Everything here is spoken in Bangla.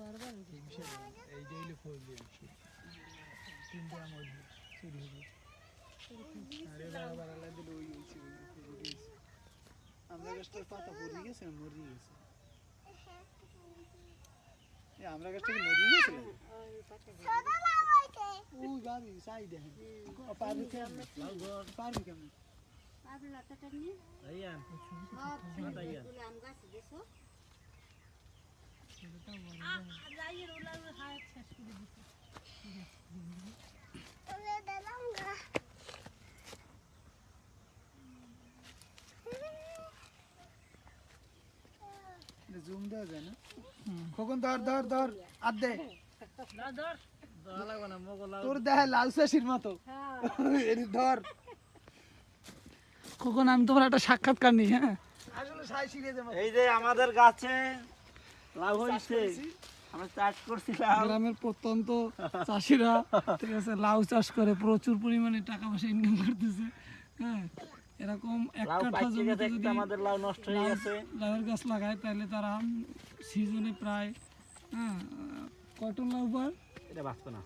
বারবার এই যে ফুল দিয়েছি তিনটা মধ্যে চুরি হয়ে আরে বারবার আলাদা লই হইছে আমরা গাছটার পাতা পড়ে গেছে মরে গেছে এই আমরা গাছটা কি মরে গেছে সাদা লাউ হইছে ওই গাবি সাই দেখেন পারবি কেমনে পারবি কেমনে আপনি লাটাটা নিয়ে আইয়া সব আইয়া তুলে আম গাছ দিছো জুম দেওয়া যায় না কখন ধর ধর ধর আর দে না ধর ধরা লাগবে না মগলা তোর দেহে লাল শাসির মতো এর ধর কখন আমি তোমার একটা সাক্ষাৎকার নিই, হ্যাঁ আসলে সাই শিখে যাবো এই যে আমাদের গাছে লাভ হইছে আমরা চাষ করছিলাম গ্রামের প্রত্যন্ত চাষিরা ঠিক আছে লাউ চাষ করে প্রচুর পরিমাণে টাকা পয়সা ইনকাম করতেছে। হ্যাঁ, এরকম এক লাউ কাঠা পাইছে জমিতে গেছে যদি একটা আমাদের লাউ নষ্ট হয়ে গেছে লাউয়ের গাছ লাগায় তাহলে তারা সিজনে প্রায়, হ্যাঁ, কয় টন লাউ পায়? এটা বাঁচবে না।